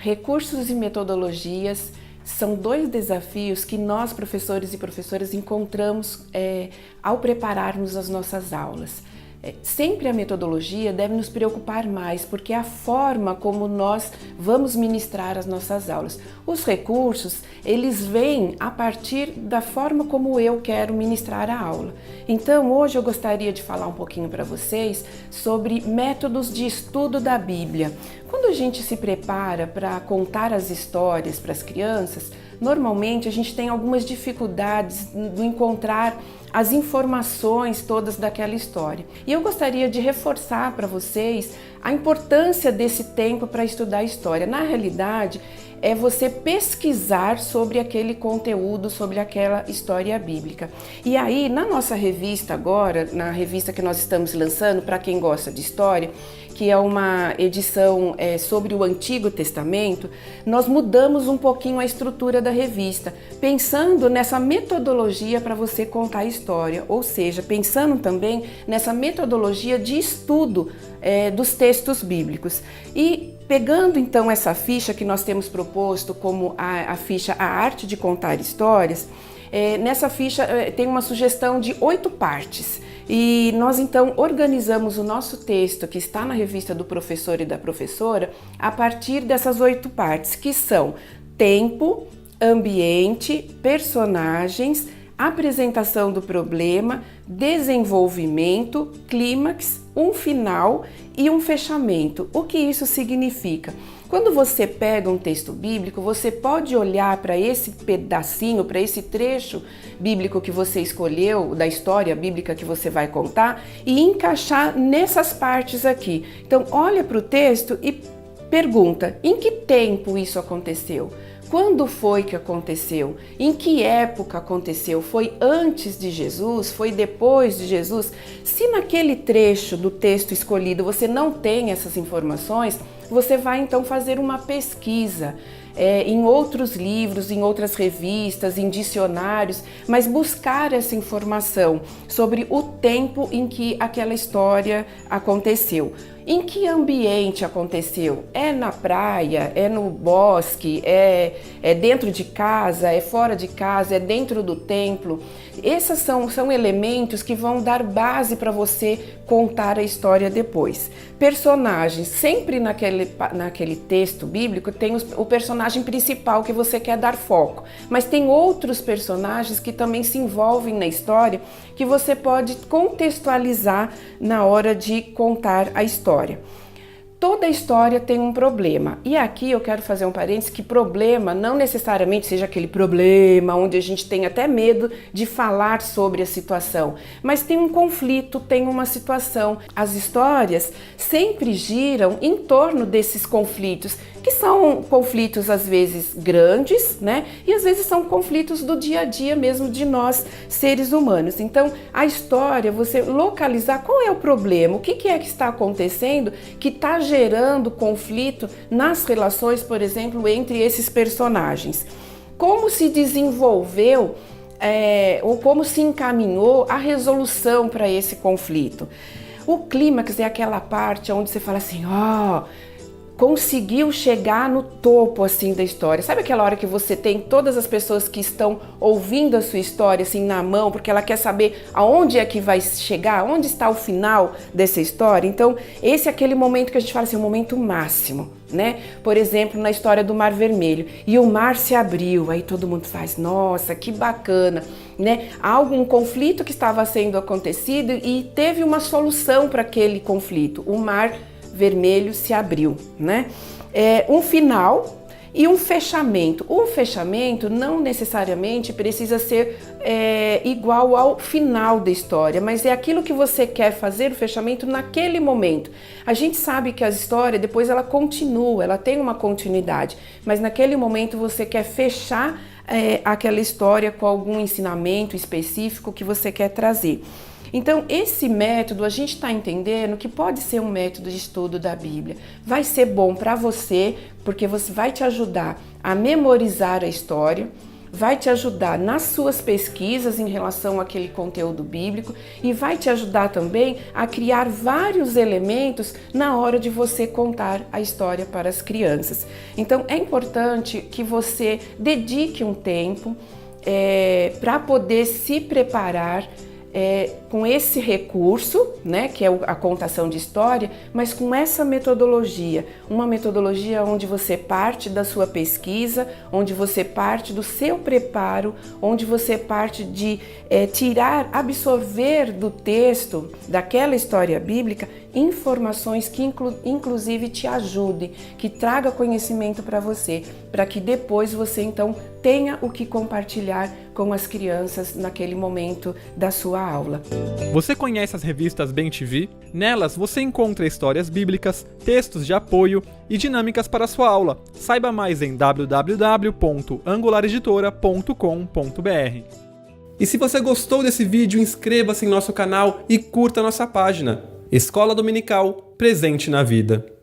recursos e metodologias são dois desafios que nós, professores e professoras, encontramos ao prepararmos as nossas aulas. Sempre a metodologia deve nos preocupar mais, porque é a forma como nós vamos ministrar as nossas aulas. Os recursos, eles vêm a partir da forma como eu quero ministrar a aula. Então, hoje eu gostaria de falar um pouquinho para vocês sobre métodos de estudo da Bíblia. Quando a gente se prepara para contar as histórias para as crianças, normalmente a gente tem algumas dificuldades no encontrar as informações todas daquela história. E eu gostaria de reforçar para vocês a importância desse tempo para estudar a história. Na realidade, é você pesquisar sobre aquele conteúdo, sobre aquela história bíblica. E aí, na nossa revista agora, na revista que nós estamos lançando, para quem gosta de história, que é uma edição sobre o Antigo Testamento, nós mudamos um pouquinho a estrutura da revista, pensando nessa metodologia para você contar a história, ou seja, pensando também nessa metodologia de estudo dos textos bíblicos. E pegando então essa ficha que nós temos proposto como a ficha A Arte de Contar Histórias, nessa ficha tem uma sugestão de 8 partes. E nós então organizamos o nosso texto que está na revista do professor e da professora a partir dessas 8 partes, que são tempo, ambiente, personagens, apresentação do problema, desenvolvimento, clímax, um final e um fechamento. O que isso significa? Quando você pega um texto bíblico, você pode olhar para esse pedacinho, para esse trecho bíblico que você escolheu, da história bíblica que você vai contar, e encaixar nessas partes aqui. Então, olha para o texto e pergunta: em que tempo isso aconteceu? Quando foi que aconteceu? Em que época aconteceu? Foi antes de Jesus? Foi depois de Jesus? Se naquele trecho do texto escolhido você não tem essas informações, você vai então fazer uma pesquisa em outros livros, em outras revistas, em dicionários, mas buscar essa informação sobre o tempo em que aquela história aconteceu. Em que ambiente aconteceu? É na praia? É no bosque? É dentro de casa? É fora de casa? É dentro do templo? Esses são elementos que vão dar base para você contar a história depois. Personagens. Sempre naquele texto bíblico tem o personagem principal que você quer dar foco, mas tem outros personagens que também se envolvem na história que você pode contextualizar na hora de contar a história. Toda história tem um problema, e aqui eu quero fazer um parênteses que problema não necessariamente seja aquele problema onde a gente tem até medo de falar sobre a situação, mas tem um conflito, tem uma situação. As histórias sempre giram em torno desses conflitos, que são conflitos às vezes grandes, né? E às vezes são conflitos do dia a dia mesmo de nós, seres humanos. Então, a história, você localizar qual é o problema, o que é que está acontecendo que está gerando conflito nas relações, por exemplo, entre esses personagens. Como se desenvolveu ou como se encaminhou a resolução para esse conflito. O clímax é aquela parte onde você fala assim, conseguiu chegar no topo assim da história. Sabe aquela hora que você tem todas as pessoas que estão ouvindo a sua história assim na mão, porque ela quer saber aonde é que vai chegar, onde está o final dessa história? Então, esse é aquele momento que a gente fala assim, o momento máximo, né? Por exemplo, na história do Mar Vermelho. E o mar se abriu, aí todo mundo faz, nossa, que bacana, né? Há um conflito que estava sendo acontecido e teve uma solução para aquele conflito. O Mar Vermelho se abriu, né? Um final e um fechamento. Um fechamento não necessariamente precisa ser igual ao final da história, mas é aquilo que você quer fazer o fechamento naquele momento. A gente sabe que a história depois ela continua, ela tem uma continuidade, mas naquele momento você quer fechar aquela história com algum ensinamento específico que você quer trazer. Então, esse método, a gente está entendendo que pode ser um método de estudo da Bíblia. Vai ser bom para você, porque você vai te ajudar a memorizar a história, vai te ajudar nas suas pesquisas em relação àquele conteúdo bíblico e vai te ajudar também a criar vários elementos na hora de você contar a história para as crianças. Então é importante que você dedique um tempo para poder se preparar com esse recurso, né, que é a contação de história, mas com essa metodologia, uma metodologia onde você parte da sua pesquisa, onde você parte do seu preparo, onde você parte de tirar, absorver do texto, daquela história bíblica, informações que inclusive te ajudem, que traga conhecimento para você, para que depois você então tenha o que compartilhar com as crianças naquele momento da sua aula. Você conhece as revistas BemTV? Nelas você encontra histórias bíblicas, textos de apoio e dinâmicas para a sua aula. Saiba mais em www.angulareditora.com.br. E se você gostou desse vídeo, inscreva-se em nosso canal e curta nossa página. Escola Dominical, presente na vida.